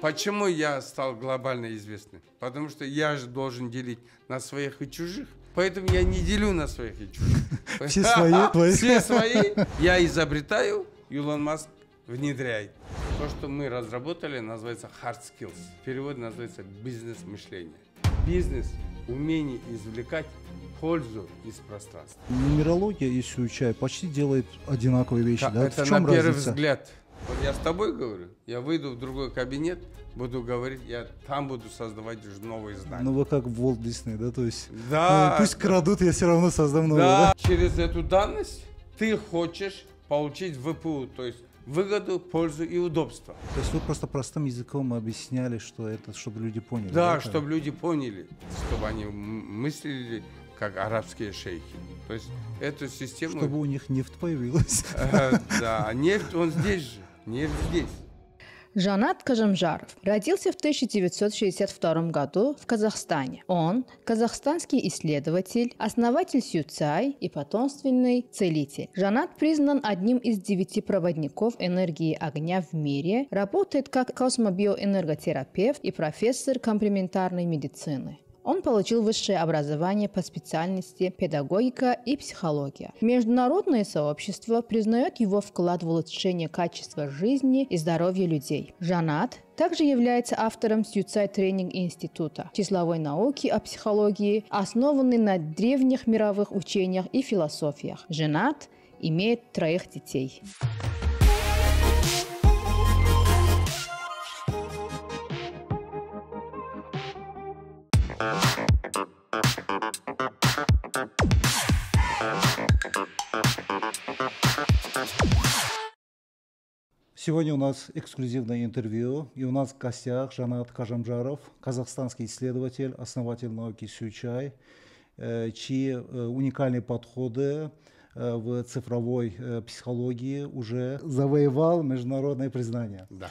Почему я стал глобально известным? Потому что я же должен делить на своих и чужих. Поэтому я не делю на своих и чужих. Все свои. Все свои. Я изобретаю, Илон Маск внедряет. То, что мы разработали, называется hard skills. В переводе называется бизнес-мышление. Бизнес – умение извлекать пользу из пространства. Нумерология и Сюйчай почти делают одинаковые вещи. Да? Это в чем на первый разница? взгляд. Вот я с тобой говорю, я выйду в другой кабинет, буду говорить, я там буду создавать уже новые знания. Ну вы как в Walt Disney, да? То есть Да. пусть крадут, я все равно создам новое. Да. Да? Через эту данность ты хочешь получить ВПУ, то есть выгоду, пользу и удобство. То есть вы просто простым языком объясняли, что это, чтобы люди поняли. Да, чтобы люди поняли, чтобы они мыслили как арабские шейхи. То есть эту систему... Чтобы у них нефть появилась. Да, нефть, он здесь же, нефть здесь. Жанат Кажамжаров родился в 1962 году в Казахстане. Он казахстанский исследователь, основатель Сюйчай и потомственный целитель. Жанат признан одним из 9 проводников энергии огня в мире, работает как космобиоэнерготерапевт и профессор комплементарной медицины. Он получил высшее образование по специальности педагогика и психология. Международное сообщество признает его вклад в улучшение качества жизни и здоровья людей. Жанат также является автором Сюйчай Тренинг Института числовой науки о психологии, основанный на древних мировых учениях и философиях. Женат, имеет 3 детей. Сегодня у нас эксклюзивное интервью, и у нас в гостях Жанат Кажамжаров, казахстанский исследователь, основатель науки Сюйчай, чьи уникальные подходы в цифровой психологии уже завоевал международное признание. Да.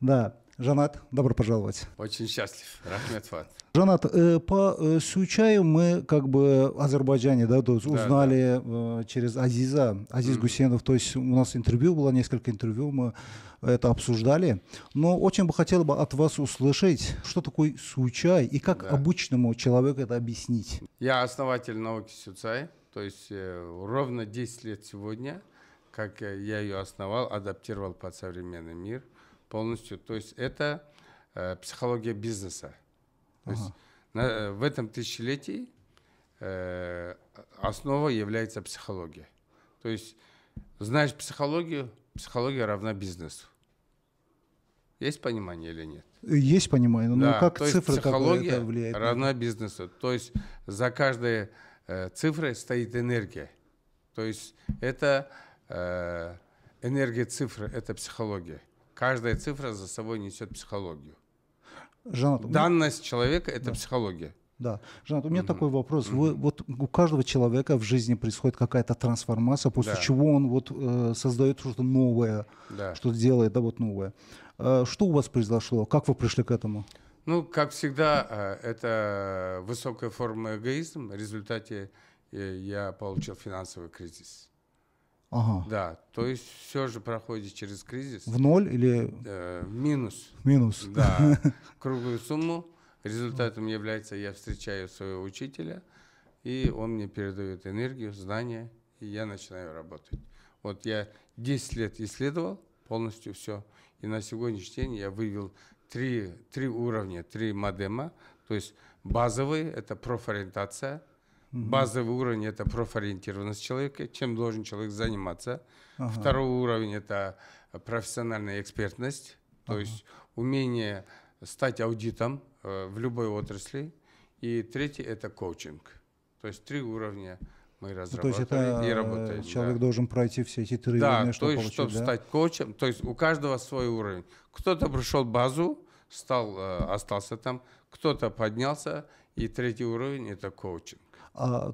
Да. Жанат, добро пожаловать. Очень счастлив. Рахмет Фат. Жанат, по Сюйчаю мы как бы в Азербайджане, да, то есть узнали через Азиза, Азиз Гусейнов, то есть у нас интервью было, несколько интервью, мы это обсуждали, но очень бы хотел бы от вас услышать, что такое Сюйчай и как обычному человеку это объяснить. Я основатель науки Сюйчай, то есть ровно 10 лет сегодня, как я ее основал, адаптировал под современный мир полностью, то есть это психология бизнеса. То есть в этом тысячелетии основой является психология. То есть знаешь психологию, психология равна бизнесу. Есть понимание или нет? Есть понимание, но да, как то есть цифры психология это влияет? Равна бизнесу. То есть за каждой цифрой стоит энергия. То есть это энергия цифры, это психология. Каждая цифра за собой несет психологию. Жанат, данность человека – это психология. Да. Жанат, у меня такой вопрос. Вот у каждого человека в жизни происходит какая-то трансформация, после чего он вот создает что-то новое, что-то делает, да, вот новое. Что у вас произошло? Как вы пришли к этому? Ну, как всегда, это высокая форма эгоизма. В результате я получил финансовый кризис. Ага. Да, то есть все же проходит через кризис. В ноль или? В минус. Минус. Да, круглую сумму. Результатом является, я встречаю своего учителя, и он мне передает энергию, знания, и я начинаю работать. Вот я 10 лет исследовал полностью все, и на сегодняшний день я вывел три уровня, 3 модема, то есть базовый – это профориентация, базовый уровень – это профориентированность человека, чем должен человек заниматься. Второй уровень – это профессиональная экспертность, то есть умение стать аудитом в любой отрасли. И третий – это коучинг. То есть 3 уровня мы разработали и работаем. Человек должен пройти все эти 3 Да, уровня, то есть чтобы стать коучем, то есть у каждого свой уровень. Кто-то прошел базу, остался там, кто-то поднялся, и 3-й уровень – это коучинг.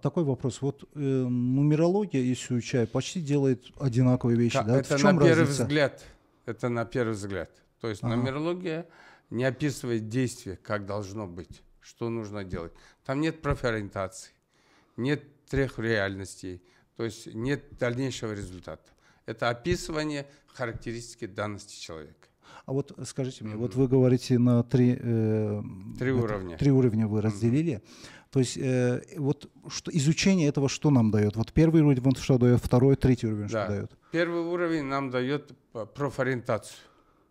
Такой вопрос. Вот нумерология и Сюйчай почти делают одинаковые вещи. Да? Это на первый взгляд. Это на первый взгляд. То есть нумерология не описывает действие, как должно быть, что нужно делать. Там нет профориентации, нет 3 реальностей, то есть нет дальнейшего результата. Это описывание характеристики данности человека. А вот скажите мне, вот вы говорите на три уровня. 3 уровня вы разделили. То есть вот что, изучение этого что нам дает? Вот первый уровень что дает, второй, третий уровень что дает? Первый уровень нам дает профориентацию.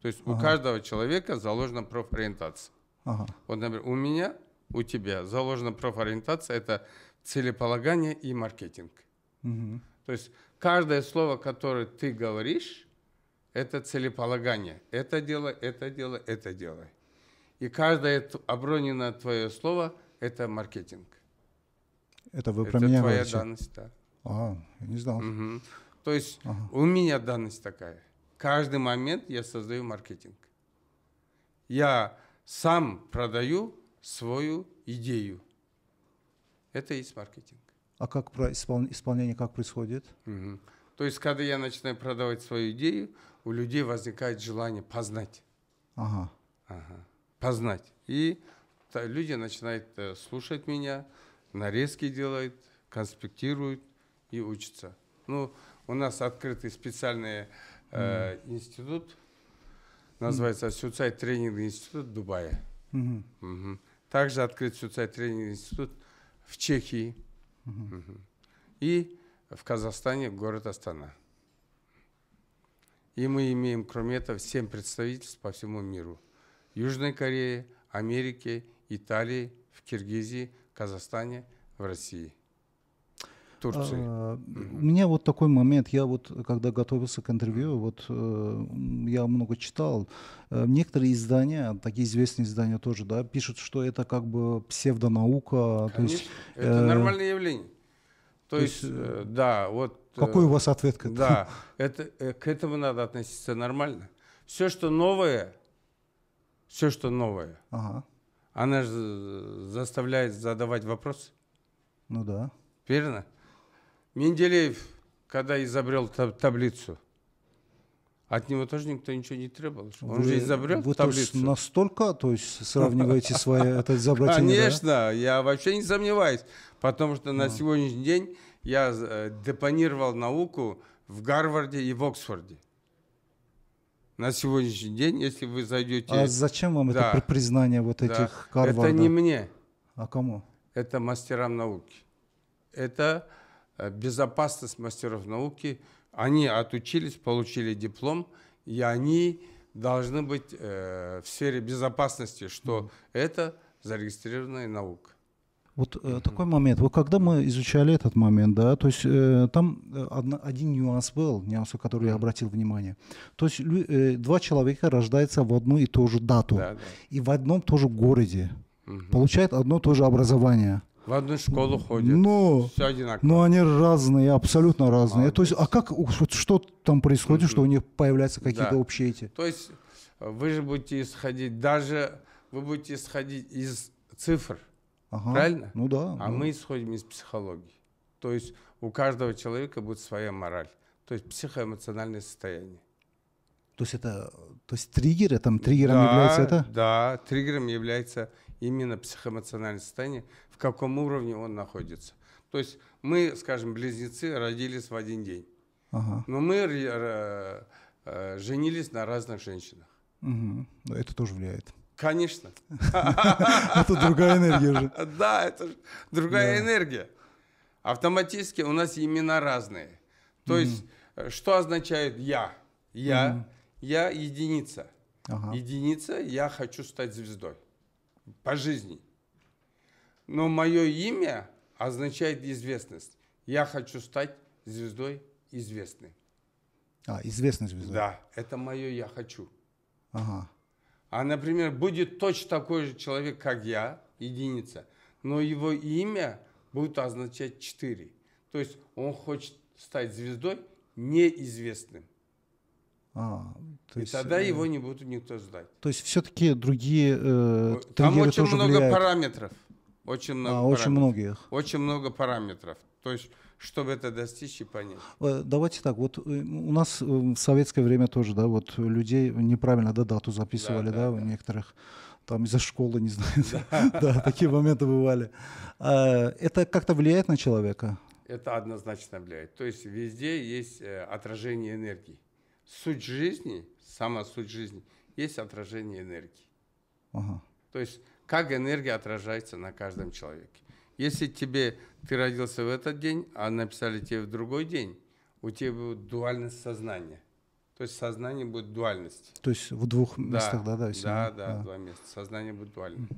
То есть у каждого человека заложена профориентация. Вот, например, у меня, у тебя заложена профориентация — это целеполагание и маркетинг. То есть каждое слово, которое ты говоришь, это целеполагание. Это делай, это делай, это делай. И каждое оброненное твое слово — это маркетинг. Это вы про меня твоя говорите? данность, да. Я не знал. То есть у меня данность такая. Каждый момент я создаю маркетинг. Я сам продаю свою идею. Это и есть маркетинг. А как про исполнение как происходит? То есть, когда я начинаю продавать свою идею, у людей возникает желание познать. Познать. И люди начинают слушать меня, нарезки делают, конспектируют и учатся. Ну, у нас открытый специальный институт, называется Suicide Training Институт в Дубае. Также открыт Suicide Training Институт в Чехии и в Казахстане, город Астана. И мы имеем, кроме этого, 7 представительств по всему миру. Южной Корее, Америке, Италии, в Киргизии, Казахстане, в России, Турции. У меня вот такой момент, я вот, когда готовился к интервью, вот я много читал, некоторые издания, такие известные издания тоже, да, пишут, что это как бы псевдонаука. Конечно, то есть, это нормальное явление. То есть, да, вот... Какой у вас ответ к этому? Да, к этому надо относиться нормально. Все, что новое, она же заставляет задавать вопросы. Ну да. Верно? Менделеев, когда изобрел таблицу, от него тоже никто ничего не требовал. Он же изобрел таблицу. Вы настолько, то есть, сравниваете свои это изобретение? Конечно, да? Я вообще не сомневаюсь, потому что на сегодняшний день я депонировал науку в Гарварде и в Оксфорде. На сегодняшний день, если вы зайдете... А зачем вам это признание вот этих Гарварда? Это не мне. А кому? Это мастерам науки. Это безопасность мастеров науки. Они отучились, получили диплом, и они должны быть в сфере безопасности, что это зарегистрированная наука. Вот такой момент. Вот когда мы изучали этот момент, да, то есть там один нюанс был, который я обратил внимание. То есть 2 человека рождаются в одну и ту же дату, и в одном и том же городе, получают одно и то же образование. В одну школу ходят, все одинаково. Но они разные, абсолютно разные. То есть, а как, вот, что там происходит, что у них появляются какие-то общие эти? То есть вы же будете исходить, вы будете исходить из цифр, правильно? Ну да. А мы исходим из психологии. То есть у каждого человека будет своя мораль, то есть психоэмоциональное состояние. То есть триггером является это? Да, триггером является именно психоэмоциональное состояние, в каком уровне он находится. То есть мы, скажем, близнецы родились в один день, но мы женились на разных женщинах. Это тоже влияет. Конечно. Это другая энергия уже. Да, это другая энергия. Автоматически у нас имена разные. То есть, что означает «я»? Я единица. Единица, я хочу стать звездой по жизни. Но мое имя означает известность. Я хочу стать звездой известной. Известной звездой. Да, это мое «я хочу». А, например, будет точно такой же человек, как я, единица, но его имя будет означать 4. То есть он хочет стать звездой неизвестным. И тогда его не будет никто ждать. То есть все-таки другие там очень тоже много влияют. Параметров. Очень много параметров. То есть, чтобы это достичь и понять. Давайте так, вот у нас в советское время тоже, да, вот людей неправильно дату записывали, у некоторых там из-за школы, не знаю. Да, такие моменты бывали. Это как-то влияет на человека? Это однозначно влияет. То есть везде есть отражение энергии. Суть жизни, сама суть жизни есть отражение энергии. Ага. То есть как энергия отражается на каждом человеке. Если ты родился в этот день, а написали тебе в другой день, у тебя будет дуальность сознания. То есть сознание будет дуальность. То есть в двух местах, да? Да, два места. Сознание будет дуальным.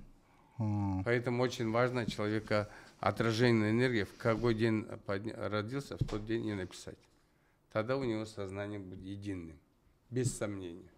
Поэтому очень важно человека отражение энергии, в какой день родился, в тот день и написать. Тогда у него сознание будет единым, без сомнения.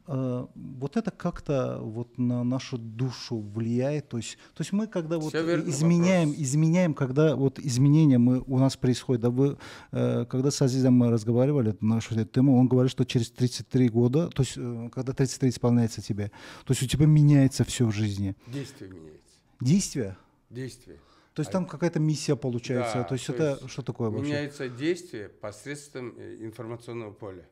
Вот это как-то вот на нашу душу влияет, то есть мы когда вот изменяем, когда вот изменения у нас происходят, да, когда с Азизом мы разговаривали на эту тему, он говорит, что через 33 года, то есть когда 33 исполняется тебе, то есть у тебя меняется все в жизни. Действие меняется. Действие? Действие. То есть там какая-то миссия получается, да, то есть это что такое вообще? Меняется действие посредством информационного поля.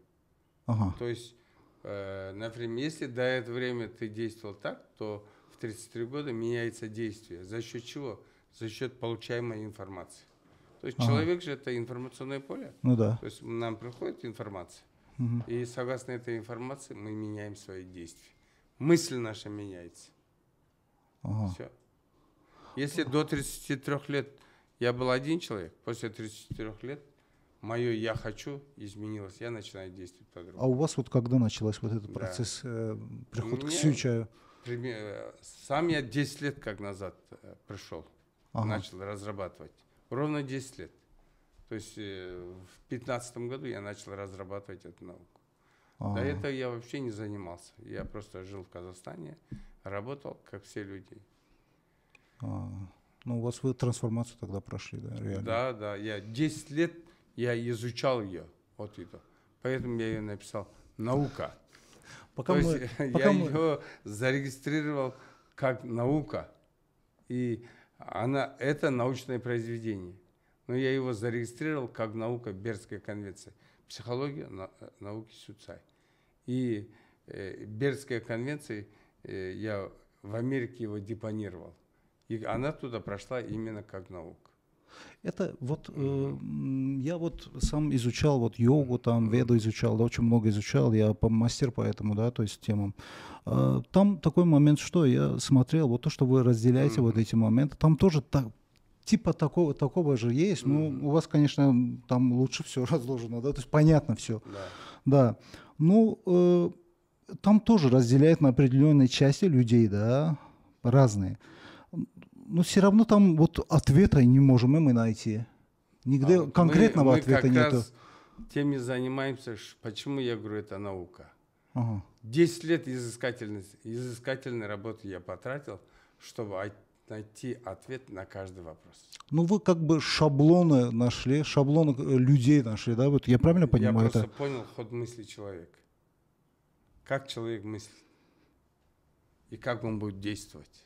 Ага. То есть например, если до этого времени ты действовал так, то в 33 года меняется действие. За счет чего? За счет получаемой информации. То есть человек же это информационное поле. Ну да. То есть нам приходит информация. И согласно этой информации мы меняем свои действия. Мысль наша меняется. Все. Если до 33 лет я был один человек, после 34 лет мое «я хочу» изменилось, я начинаю действовать по-другому. А у вас вот когда начался вот этот процесс прихода к Сюйчаю? Сам я 10 лет как назад пришел, начал разрабатывать. Ровно 10 лет. То есть в 2015 году я начал разрабатывать эту науку. До этого я вообще не занимался. Я просто жил в Казахстане, работал, как все люди. Ну, у вас вы трансформацию тогда прошли, да, реально? Да, я 10 лет я изучал ее, вот это. Поэтому я ее написал «Наука». Я ее зарегистрировал как наука, и это научное произведение. Но я его зарегистрировал как наука Бернской конвенции. Психология науки Сюцай. И Бернская конвенция, я в Америке его депонировал. И она туда прошла именно как наука. Это вот я вот сам изучал вот йогу, там веду изучал, да, очень много изучал, я мастер по этому, да, то есть темам. Там такой момент, что я смотрел, вот то, что вы разделяете вот эти моменты, там тоже типа такого же есть, но у вас, конечно, там лучше все разложено, да, то есть понятно все. Да. Ну, там тоже разделяют на определенные части людей, да, разные. Но все равно там вот ответа не можем мы найти. Нигде конкретного ответа нету. Мы как раз теми занимаемся, почему я говорю, это наука. 10 лет изыскательной работы я потратил, чтобы найти ответ на каждый вопрос. Ну вы как бы шаблоны нашли, шаблоны людей нашли, да? Вот я правильно понимаю? Я просто понял ход мысли человека. Как человек мыслит и как он будет действовать.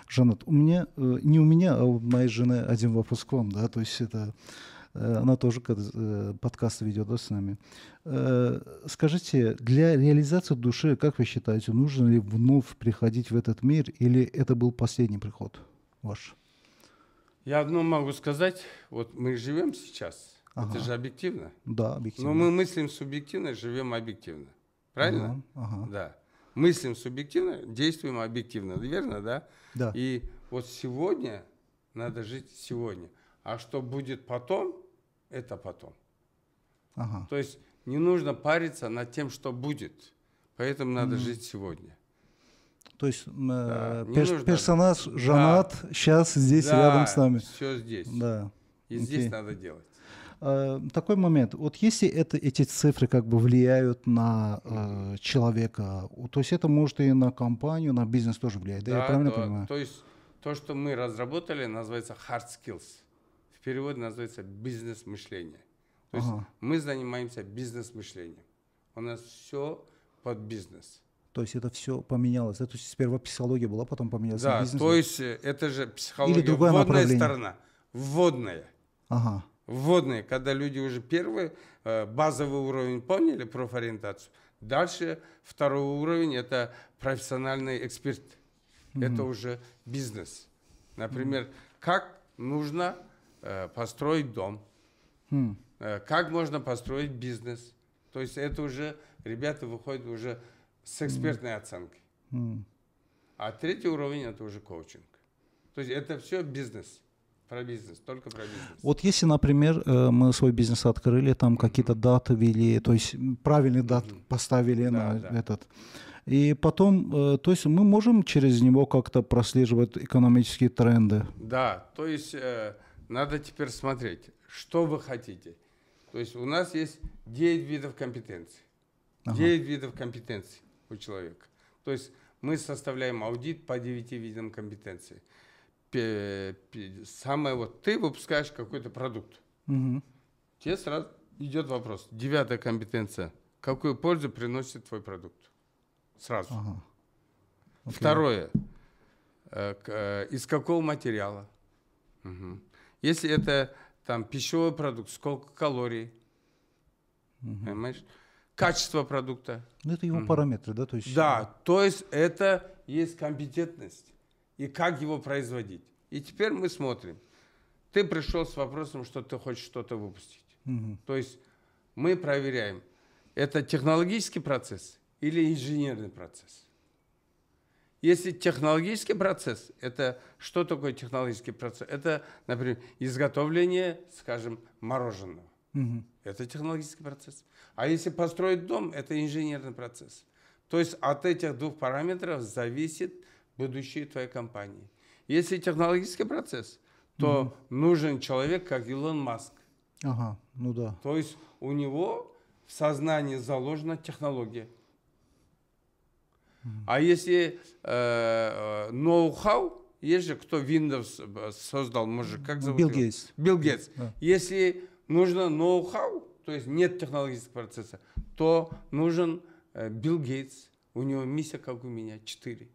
Жанат, не у меня, а у моей жены один вопрос к вам, да, то есть это, она тоже подкаст ведет, да, с нами. Скажите, для реализации души, как вы считаете, нужно ли вновь приходить в этот мир, или это был последний приход ваш? Я одно могу сказать, вот мы живем сейчас, это же объективно. Да, объективно. Но мы мыслим субъективно, живем объективно. Правильно? Да. Мыслим субъективно, действуем объективно, верно, да? Да. И вот сегодня надо жить сегодня. А что будет потом, это потом. То есть не нужно париться над тем, что будет. Поэтому надо жить сегодня. То есть персонаж Жанат сейчас здесь рядом с нами. Все здесь. Да. И здесь надо делать. Такой момент. Вот если эти цифры как бы влияют на человека, то есть это может и на компанию, на бизнес тоже влияет, да? Я правильно понимаю? То есть то, что мы разработали, называется hard skills. В переводе называется бизнес-мышление. То есть мы занимаемся бизнес-мышлением. У нас все под бизнес. То есть это все поменялось, да? То есть сперва психология была, потом поменялась на бизнес? Да, то есть это же психология, вводная сторона. Вводная. Вводные, когда люди уже первый базовый уровень поняли профориентацию. Дальше второй уровень – это профессиональный эксперт. Это уже бизнес. Например, как нужно построить дом, как можно построить бизнес. То есть это уже ребята выходят уже с экспертной оценкой. А третий уровень это уже коучинг. То есть это все бизнес. Про бизнес, только про бизнес. Вот если, например, мы свой бизнес открыли, там какие-то даты ввели, то есть правильный дат поставили на этот. И потом, то есть мы можем через него как-то прослеживать экономические тренды. Да, то есть надо теперь смотреть, что вы хотите. То есть у нас есть 9 видов компетенций. 9 видов компетенций у человека. То есть мы составляем аудит по 9 видам компетенций. Самое вот, ты выпускаешь какой-то продукт. Тебе сразу идет вопрос. 9-я компетенция. Какую пользу приносит твой продукт? Сразу. Второе. Из какого материала? Если это там пищевой продукт, сколько калорий? Понимаешь? Качество продукта. Ну, это его параметры, да? То есть... Да, то есть это есть компетентность. И как его производить. И теперь мы смотрим. Ты пришел с вопросом, что ты хочешь что-то выпустить. То есть мы проверяем, это технологический процесс или инженерный процесс. Если технологический процесс, это что такое технологический процесс? Это, например, изготовление, скажем, мороженого. Это технологический процесс. А если построить дом, это инженерный процесс. То есть от этих двух параметров зависит будущее твоей компании. Если технологический процесс, то нужен человек, как Илон Маск. Ну да. То есть у него в сознании заложена технология. А если ноу-хау, есть же, кто Windows создал, может, как зовут Билл его? Гейтс. Билл Гейтс. Да. Если нужно ноу-хау, то есть нет технологического процесса, то нужен Билл Гейтс. У него миссия, как у меня, 4.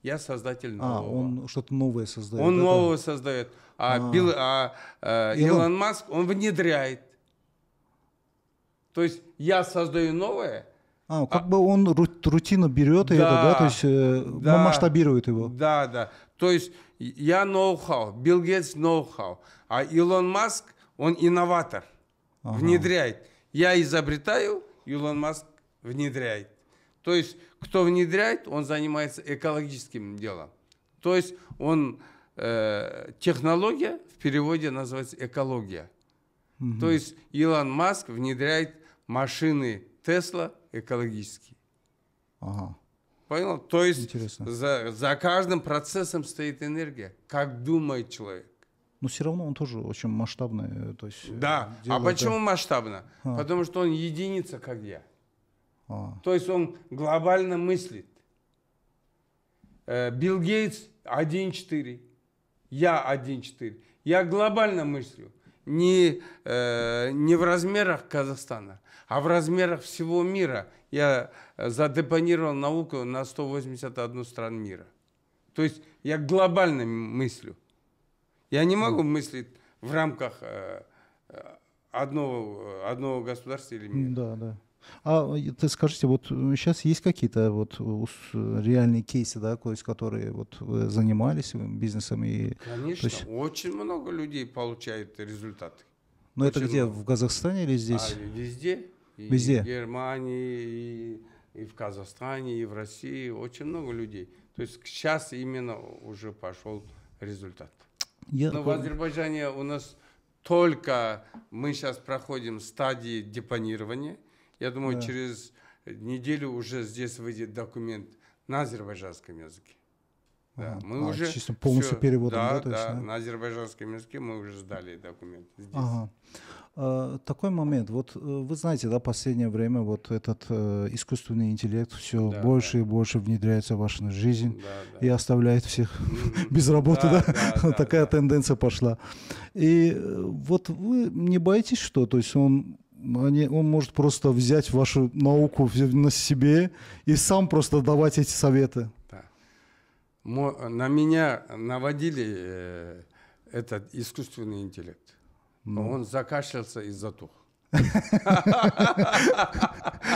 Я создатель нового. Он что-то новое создает. Он нового создает. Илон Маск, он внедряет. То есть я создаю новое. Как бы он рутину берет и это, да, то есть масштабирует его. Да, да. То есть я ноу-хау, Билл Гейтс ноу-хау, а Илон Маск, он инноватор, внедряет. Я изобретаю, Илон Маск внедряет. То есть кто внедряет, он занимается экологическим делом. То есть он, технология в переводе называется экология. То есть Илон Маск внедряет машины Тесла экологические. Понял? То есть за каждым процессом стоит энергия, как думает человек. Но все равно он тоже очень масштабный. То есть, да, а почему масштабно? Потому что он единица, как я. То есть он глобально мыслит. Билл Гейтс 1.4, я 1.4. Я глобально мыслю. Не в размерах Казахстана, а в размерах всего мира. Я задепонировал науку на 181 стран мира. То есть я глобально мыслю. Я не могу мыслить в рамках одного государства или мира. Да, да. Ты скажите, вот сейчас есть какие-то вот реальные кейсы, да, которые вот вы занимались бизнесом? Конечно, очень много людей получают результаты. Но это где, в Казахстане или здесь? Везде. Везде? И в Германии, и в Казахстане, и в России. Очень много людей. То есть сейчас именно уже пошел результат. Но в Азербайджане у нас только мы сейчас проходим стадии депонирования. Я думаю, через неделю уже здесь выйдет документ на азербайджанском языке. Да, мы уже чисто полностью переводом, да, то есть, на азербайджанском языке мы уже сдали документ здесь. Такой момент. Вот вы знаете, да, последнее время вот этот искусственный интеллект все больше и больше внедряется в вашу жизнь и оставляет всех без работы, да? Такая тенденция пошла. И вот вы не боитесь, что, то есть он может просто взять вашу науку на себе и сам просто давать эти советы? Да. На меня наводили этот искусственный интеллект. Он закашлялся и затух.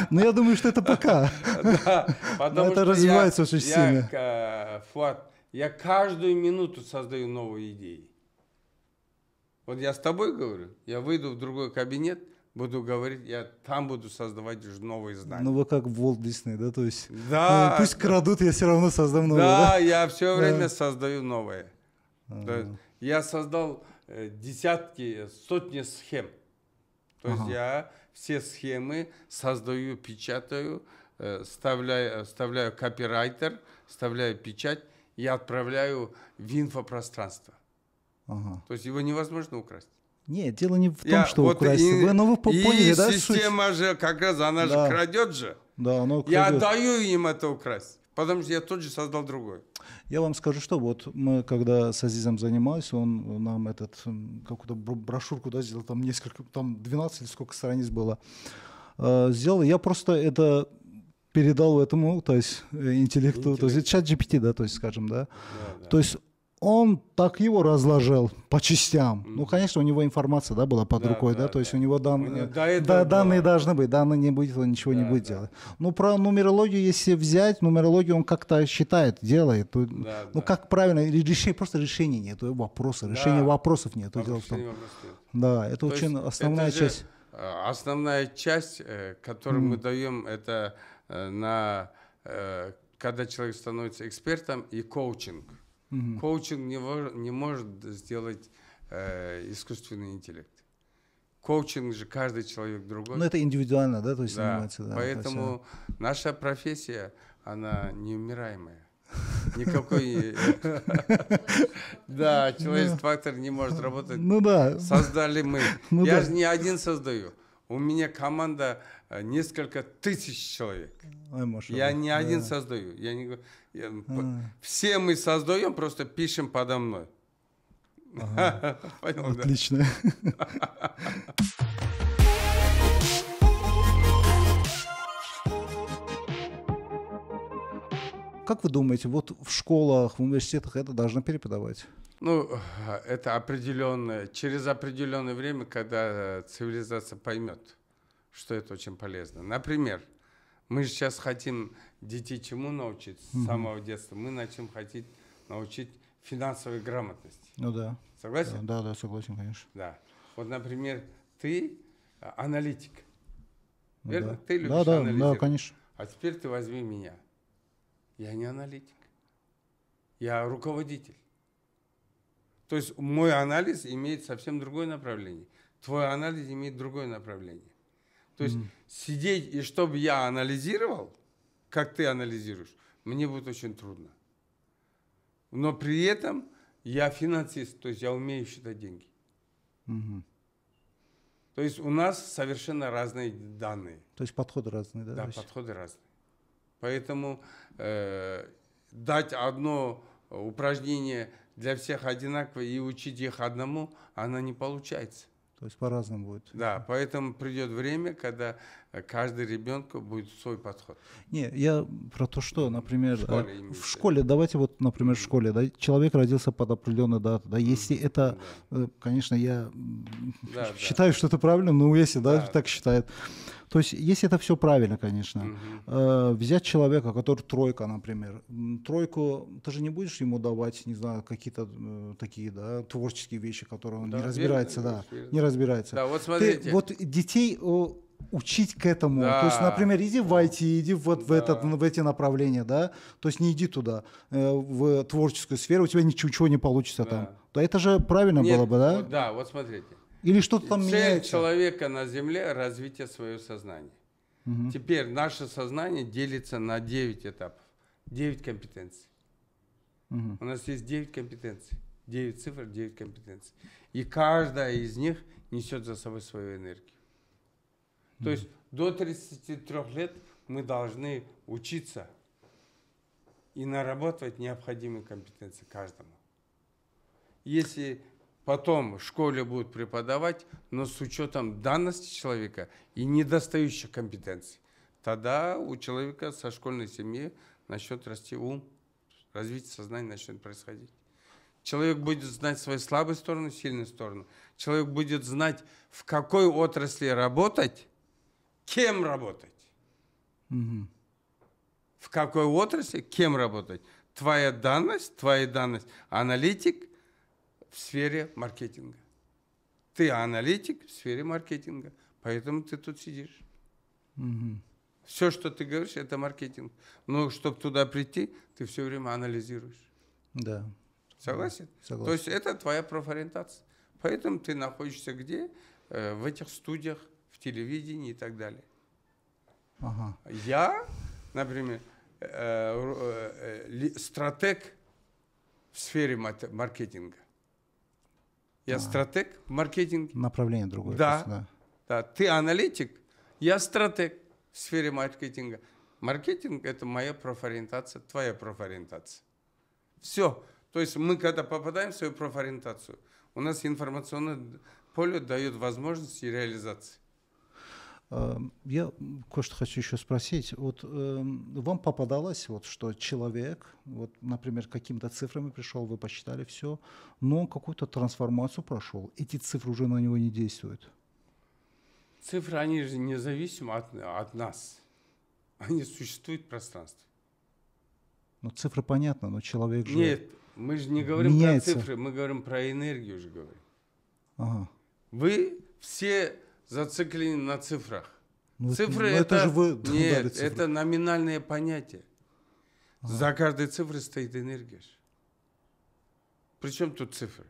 Ну, я думаю, что это пока. Это развивается очень сильно. Фуат, я каждую минуту создаю новые идеи. Вот я с тобой говорю, я выйду в другой кабинет, буду говорить, я там буду создавать уже новые здания. Ну вы как в Walt Disney, да, то есть Да. пусть крадут, я все равно создам новое, Да, да? я все время создаю новое. Я создал десятки, сотни схем. То есть я все схемы создаю, печатаю, вставляю копирайтер, вставляю печать и отправляю в инфопространство. То есть его невозможно украсть. Нет, дело не в том, что украсть. Вы поняли, да, система же, как раз, она же крадет же. Да, она крадет. Я даю им это украсть, потому что я тут же создал другой. Я вам скажу, что вот мы, когда с Азизом занимались, он нам какую-то брошюрку, да, сделал, там несколько, там 12 или сколько страниц было, сделал. Я просто это передал этому, то есть интеллекту, то есть чат GPT, да, то есть, скажем, да. То есть он так его разложил по частям. Ну, конечно, у него информация, да, была под рукой, да, то есть у него данные должны быть, данные не будет, он ничего не будет делать. Ну, про нумерологию, если взять, нумерологию он как-то считает, делает. Ну, как правильно, просто решения нет, решения вопросов нет. Дело в том. Да, это очень основная часть. Основная часть, которую мы даем, это когда человек становится экспертом, и коучинг. Коучинг не может сделать искусственный интеллект. Коучинг же каждый человек другой. Ну, это индивидуально, да, то есть занимается. Да, поэтому наша профессия, она неумираемая. Никакой... Да, человеческий фактор не может работать. Ну да. Создали мы. Я же не один создаю. У меня команда несколько тысяч человек. Я не один создаю. Все мы создаем, просто пишем подо мной. Понял, отлично. Как вы думаете, вот в школах, в университетах это должно преподавать? Ну, это определенное, через определенное время, когда цивилизация поймет, что это очень полезно. Например, мы же сейчас хотим детей чему научить с самого детства? Мы начнем хотеть научить финансовой грамотности. Ну да. Согласен? Да, согласен, конечно. Да. Вот, например, ты аналитик. Верно? Да. Ты любишь анализировать. Да, конечно. А теперь ты возьми меня. Я не аналитик. Я руководитель. То есть мой анализ имеет совсем другое направление. Твой анализ имеет другое направление. То есть сидеть и чтобы я анализировал, как ты анализируешь, мне будет очень трудно. Но при этом я финансист, то есть я умею считать деньги. То есть у нас совершенно разные данные. То есть подходы разные, да? Да, подходы разные. Поэтому дать одно упражнение для всех одинаковое и учить их одному, оно не получается. То есть по-разному будет. Да, поэтому придет время, когда каждый ребенку будет свой подход. Не, я про то, что, например, в школе, давайте вот, например, в школе, да, человек родился под определенной датой, да, если это, конечно, я считаю, что это правильно, но если, так считает. То есть, если это все правильно, конечно, взять человека, который тройка, например, тройку, ты же не будешь ему давать, не знаю, какие-то такие, да, творческие вещи, которые он не разбирается, не разбирается. Да, вот смотрите. Вот детей учить к этому, то есть, например, иди в IT, иди в эти направления, да, то есть не иди туда, в творческую сферу, у тебя ничего не получится там. Да, это же правильно было бы, да? Да, вот смотрите. Или что-то там меняется. Цель человека на Земле – развитие своего сознания. Теперь наше сознание делится на 9 этапов, 9 компетенций. У нас есть 9 компетенций, 9 цифр, 9 компетенций. И каждая из них несет за собой свою энергию. То есть до 33 лет мы должны учиться и нарабатывать необходимые компетенции каждому. Если потом в школе будут преподавать, но с учетом данности человека и недостающих компетенций, тогда у человека со школьной семьи начнет расти ум, развитие сознания начнет происходить. Человек будет знать свои слабые стороны, сильные стороны. Человек будет знать, в какой отрасли работать, кем работать. В какой отрасли, кем работать. Твоя данность, аналитик в сфере маркетинга. Ты аналитик в сфере маркетинга. Поэтому ты тут сидишь. Мгм. Все, что ты говоришь, это маркетинг. Но чтобы туда прийти, ты все время анализируешь. Да. Согласен? Согласен. То есть это твоя профориентация. Поэтому ты находишься где? В этих студиях, в телевидении и так далее. Ага. Я, например, стратег в сфере маркетинга. Я стратег в маркетинге. Направление другое. Да. просто, да. Да. Ты аналитик, я стратег в сфере маркетинга. Маркетинг – это моя профориентация, твоя профориентация. Все. То есть мы, когда попадаем в свою профориентацию, у нас информационное поле дает возможности реализации. Я кое-что хочу еще спросить. Вот вам попадалось, вот, что человек, вот, например, какими-то цифрами пришел, вы посчитали все, но он какую-то трансформацию прошел. Эти цифры уже на него не действуют. Цифры, они же независимы от нас. Они существуют в пространстве. Ну, цифры понятно, но человек же... Нет, мы же не говорим меняется. про цифры, мы говорим про энергию же говорим. Ага. Вы все зациклены на цифрах. Ну, Цифры это же вы нет, дали цифры. это номинальное понятие. За каждой цифрой стоит энергия. Причем тут цифры?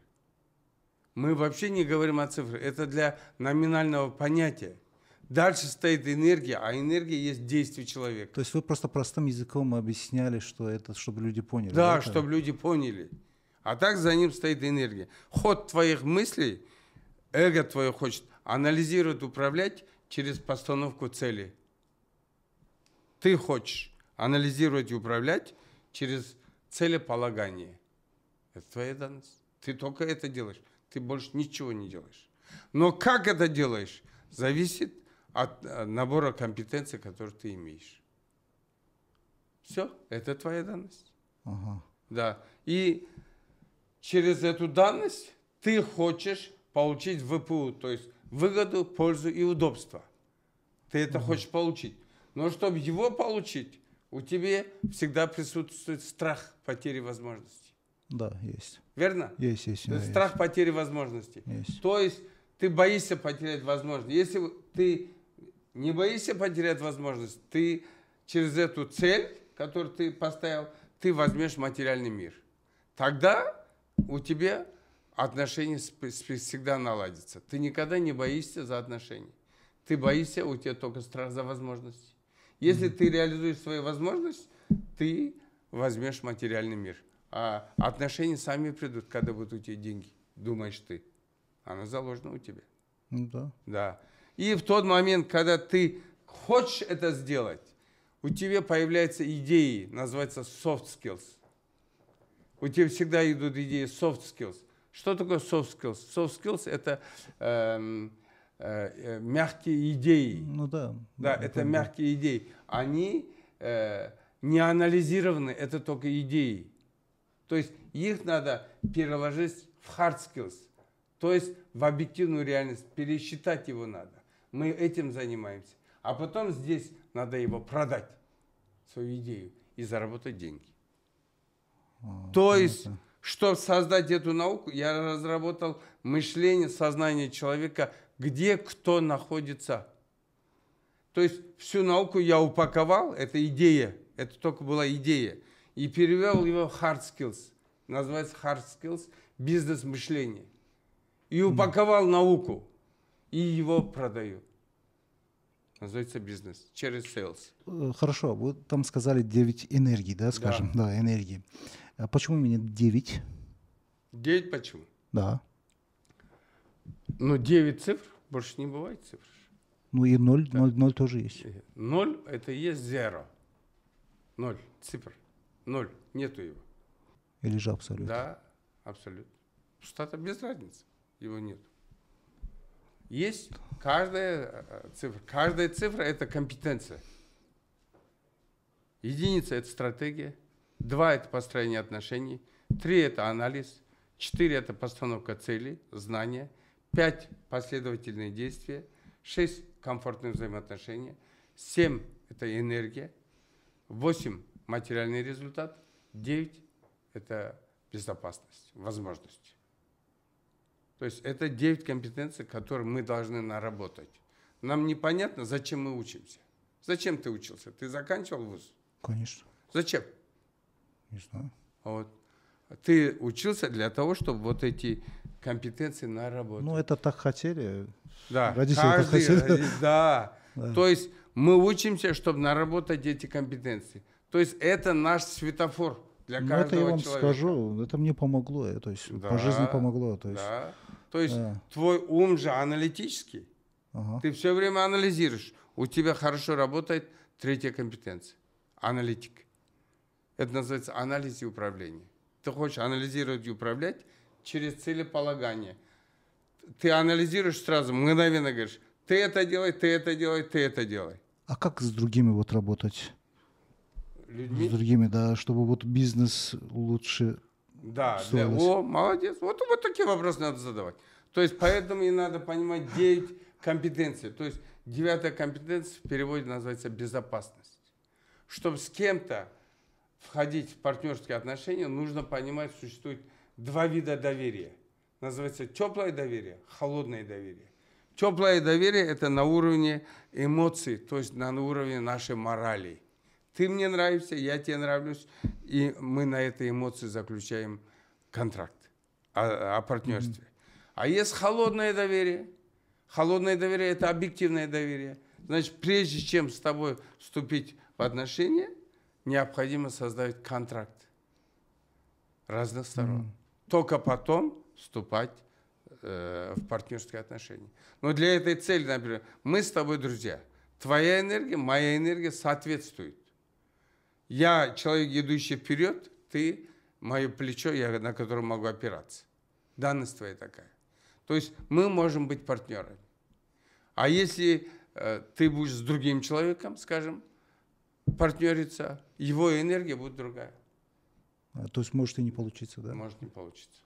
Мы вообще не говорим о цифрах. Это для номинального понятия. Дальше стоит энергия, а энергия есть действие человека. То есть вы просто простым языком объясняли, что это, чтобы люди поняли. Да, это? чтобы люди поняли. А так за ним стоит энергия. Ход твоих мыслей, эго твое хочет анализировать, управлять через постановку цели. Ты хочешь анализировать и управлять через целеполагание. Это твоя данность. Ты только это делаешь. Ты больше ничего не делаешь. Но как это делаешь, зависит от набора компетенций, которые ты имеешь. Все, это твоя данность. Ага. Да. И через эту данность ты хочешь получить ВПУ, то есть выгоду, пользу и удобство. Ты это хочешь получить. Но чтобы его получить, у тебя всегда присутствует страх потери возможностей. Да, есть. Верно? Есть. То Да, есть страх потери возможностей. Есть. То есть ты боишься потерять возможность. Если ты не боишься потерять возможность, ты через эту цель, которую ты поставил, ты возьмешь материальный мир. Тогда у тебя отношения всегда наладятся. Ты никогда не боишься за отношения. Ты боишься, у тебя только страх за возможности. Если ты реализуешь свои возможности, ты возьмешь материальный мир. А отношения сами придут, когда будут у тебя деньги. Думаешь ты. Оно заложено у тебя. Ну, да. Да. И в тот момент, когда ты хочешь это сделать, у тебя появляются идеи, называется soft skills. У тебя всегда идут идеи soft skills. Что такое soft skills? Soft skills – это мягкие идеи. Ну да. Да, это мягкие идеи. Они не анализированы, это только идеи. То есть их надо переложить в hard skills, то есть в объективную реальность, пересчитать его надо. Мы этим занимаемся. А потом здесь надо его продать, свою идею, и заработать деньги. То есть, чтобы создать эту науку, я разработал мышление, сознание человека, где кто находится. То есть всю науку я упаковал, это идея, это только была идея, и перевел его в hard skills. Называется hard skills, бизнес-мышление. И упаковал науку, и его продаю. Называется бизнес, через sales. Хорошо, вы там сказали 9 энергий, да, скажем? Да, энергии. А почему именно 9? 9 почему? Да. Ну, 9 цифр, больше не бывает цифр. Ну и 0, 0 тоже есть. 0 это и есть zero. 0, цифр. 0, нету его. Или же абсолют? Да, абсолютно. Что-то без разницы, его нет. Есть каждая цифра. Каждая цифра – это компетенция. Единица – это стратегия. 2 – это построение отношений. 3 – это анализ. 4 – это постановка целей, знания. 5 – последовательные действия. 6 – комфортные взаимоотношения. 7 – это энергия. 8 – материальный результат. 9 – это безопасность, возможность. То есть это 9 компетенций, которые мы должны наработать. нам непонятно, зачем мы учимся. Зачем ты учился? Ты заканчивал вуз? Конечно. Зачем? Не знаю. Вот. Ты учился для того, чтобы вот эти компетенции наработать. Ну, это так хотели. Да, Родители так хотели. Да. Да. То есть мы учимся, чтобы наработать эти компетенции. То есть это наш светофор для Ну, каждого это я вам человека. скажу, это мне помогло, то есть Да, по жизни помогло. То есть, да. То есть да. твой ум же аналитический. Ага. Ты все время анализируешь. У тебя хорошо работает третья компетенция. Аналитик. Это называется анализ и управление. Ты хочешь анализировать и управлять через целеполагание. Ты анализируешь сразу, мгновенно говоришь, ты это делай, ты это делай, ты это делай. А как с другими вот работать? Людьми? С другими, да, чтобы вот бизнес лучше Да, строилось. О, молодец. Вот такие вопросы надо задавать. То есть поэтому и надо понимать 9 компетенций. То есть 9-я компетенция в переводе называется безопасность. Чтобы с кем-то входить в партнерские отношения, нужно понимать, существует 2 вида доверия. Называется теплое доверие, холодное доверие. Теплое доверие – это на уровне эмоций, то есть на уровне нашей морали. Ты мне нравишься, я тебе нравлюсь, и мы на этой эмоции заключаем контракт о партнерстве. А есть холодное доверие. Холодное доверие – это объективное доверие. Значит, прежде чем с тобой вступить в отношения, необходимо создать контракт разных сторон. Только потом вступать в партнерские отношения. Но для этой цели, например, мы с тобой друзья. Твоя энергия, моя энергия соответствует. Я человек, идущий вперед, ты мое плечо, на котором могу опираться. Данность твоя такая. То есть мы можем быть партнерами. А если ты будешь с другим человеком, скажем, партнериться, его энергия будет другая. То есть может и не получиться, да? Может не получиться.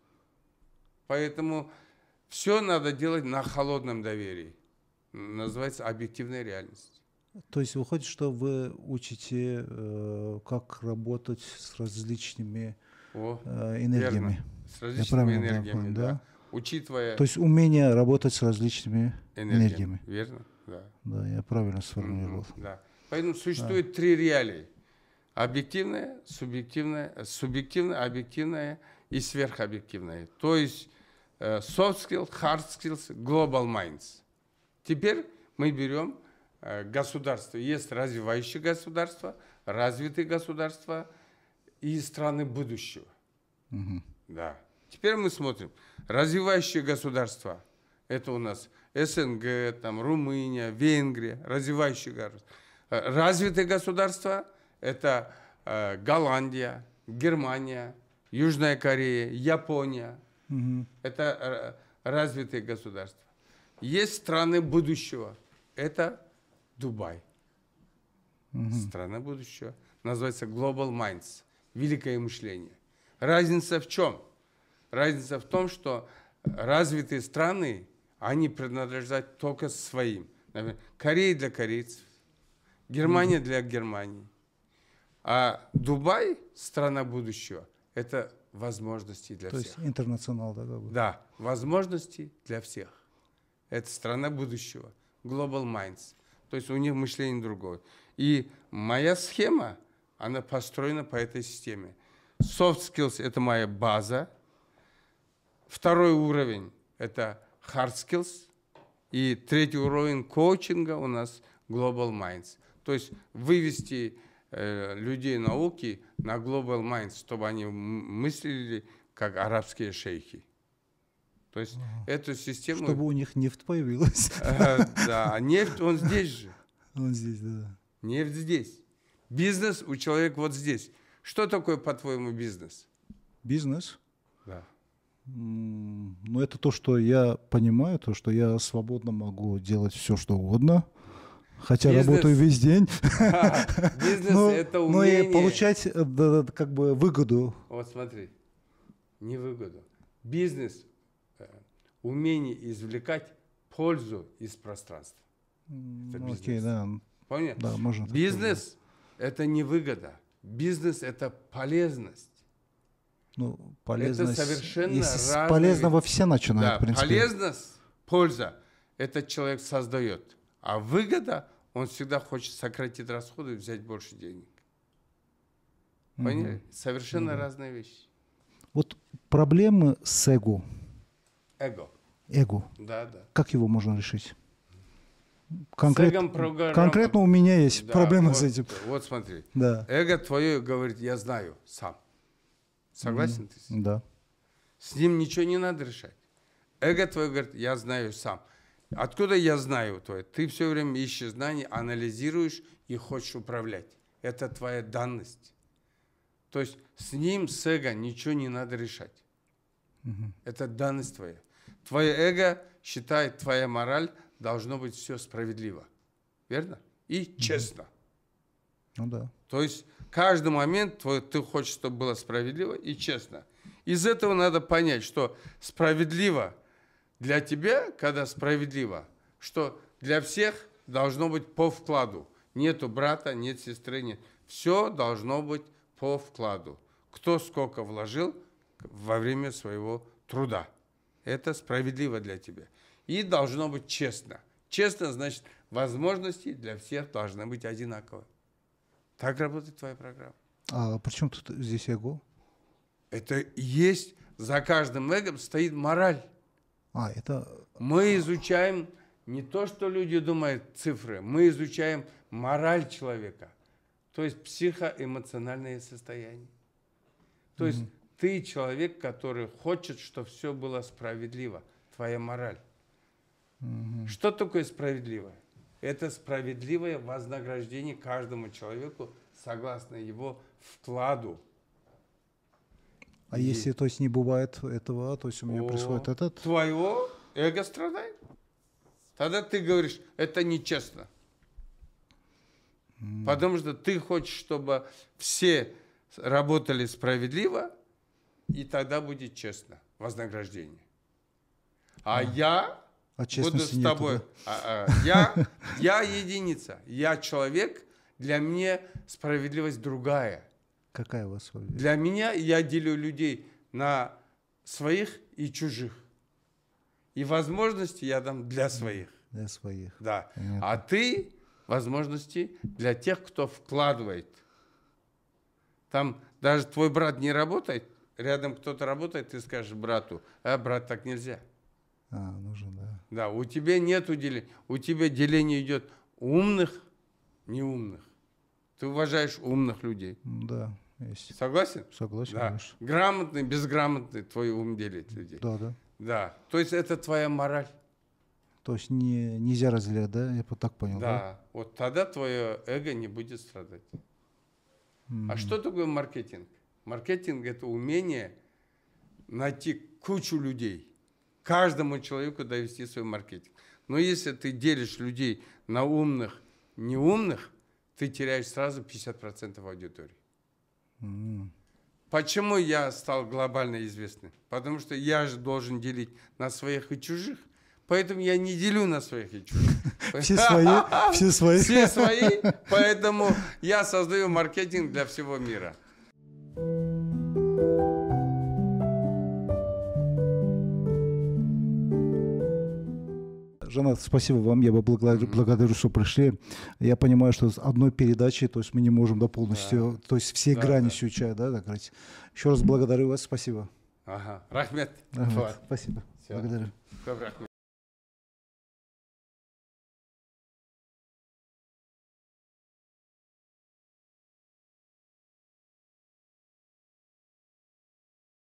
Поэтому все надо делать на холодном доверии. Называется объективная реальность. То есть выходит, что вы учите, как работать с различными энергиями. Верно. С различными энергиями, понял, да. Учитывая... То есть умение работать с различными энергиями. Верно, да. Да, я правильно сформулировал. Да. Поэтому существует 3 реалии. Объективная, субъективная, объективная и сверхобъективная. То есть soft skills, hard skills, global minds. Теперь мы берем государства. Есть развивающие государства, развитые государства и страны будущего. Да. Теперь мы смотрим. Развивающие государства. Это у нас СНГ, там, Румыния, Венгрия, развивающие государства. Развитые государства – это Голландия, Германия, Южная Корея, Япония. Это развитые государства. Есть страны будущего. Это Дубай. Страна будущего. Называется Global Minds. Великое мышление. Разница в чем? Разница в том, что развитые страны, они принадлежат только своим. Например, Корея для корейцев, Германия для Германии. А Дубай, страна будущего, это возможности для всех. То есть интернационал, да? Как бы. Да, возможности для всех. Это страна будущего. Global Minds. То есть у них мышление другое. И моя схема, она построена по этой системе. Soft skills – это моя база. Второй уровень – это hard skills. И третий уровень коучинга у нас Global Minds. То есть вывести людей науки на Global Minds, чтобы они мыслили как арабские шейхи. То есть эту систему... Чтобы у них нефть появилась. Да, нефть, он здесь же. Он здесь, да. Нефть здесь. Бизнес у человека вот здесь. Что такое, по-твоему, бизнес? Бизнес? Да. Ну, это то, что я понимаю, то, что я свободно могу делать все, что угодно. Хотя работаю весь день. Бизнес – это умение. Но и получать как бы выгоду. Вот смотри, не выгоду. Бизнес – умение извлекать пользу из пространства. Это бизнес. Окей, да. Понял? Да, можно. Бизнес – это не выгода. Бизнес – это полезность. Ну, полезность. Это совершенно если с разные... полезного все начинают, Да, в принципе. полезность, польза – этот человек создает. А выгода, он всегда хочет сократить расходы и взять больше денег. Поняли? Совершенно разные вещи. Вот проблемы с эго. Эго. Эго. Да, да. Как его можно решить? Конкретно у меня есть проблемы с этим. Вот смотри. Да. Эго твое говорит, я знаю сам. Согласен ты с ним? Да. С ним ничего не надо решать. Эго твое говорит, я знаю сам. Откуда я знаю твое? Ты все время ищешь знания, анализируешь и хочешь управлять. Это твоя данность. То есть с ним, с эго, ничего не надо решать. Это данность твоя. Твое эго считает, твоя мораль должно быть все справедливо. Верно? И честно. Ну да. То есть каждый момент ты хочешь, чтобы было справедливо и честно. Из этого надо понять, что справедливо для тебя, когда справедливо, что для всех должно быть по вкладу. Нету брата, нет сестры, нет. Все должно быть по вкладу. Кто сколько вложил во время своего труда. Это справедливо для тебя. И должно быть честно. Честно значит, возможности для всех должны быть одинаковые. Так работает твоя программа. А при чем тут здесь эго? Это есть, за каждым эгом стоит мораль. Это... Мы изучаем не то, что люди думают, цифры. Мы изучаем мораль человека. То есть психоэмоциональное состояние. То есть ты человек, который хочет, чтобы все было справедливо. Твоя мораль. Что такое справедливое? Это справедливое вознаграждение каждому человеку согласно его вкладу. А если, то есть, не бывает этого, то есть у меня происходит этот... Твоего эго страдает. Тогда ты говоришь, это нечестно. Потому что ты хочешь, чтобы все работали справедливо, и тогда будет честно вознаграждение. Я буду с тобой. Я единица. Я человек, для меня справедливость другая. Какая у вас справедливость? Для меня я делю людей на своих и чужих. И возможности я дам для своих. Для своих. Да. Понятно. А ты возможности для тех, кто вкладывает. Там даже твой брат не работает, рядом кто-то работает, ты скажешь брату, брат, так нельзя. Нужен, да. Да, у тебя нет деления. У тебя деление идет умных, неумных. Ты уважаешь умных людей. Да, есть. Согласен? Согласен, Да. конечно. Грамотный, безграмотный твой ум делит людей. Да, да. Да. То есть это твоя мораль. То есть нельзя разделять, да? Я так понял, да? Да. Вот тогда твое эго не будет страдать. А что такое маркетинг? Маркетинг – это умение найти кучу людей. Каждому человеку довести свой маркетинг. Но если ты делишь людей на умных, неумных, ты теряешь сразу 50% аудитории. Почему я стал глобально известным? Потому что я же должен делить на своих и чужих. Поэтому я не делю на своих и чужих. Все свои, все свои. Все свои, поэтому я создаю маркетинг для всего мира. Жанат, спасибо вам, я благодарю, что пришли. Я понимаю, что с одной передачи, то есть мы не можем полностью, то есть все грани изучать, да, так сказать. Еще раз благодарю вас, спасибо. Рахмет. Спасибо, благодарю.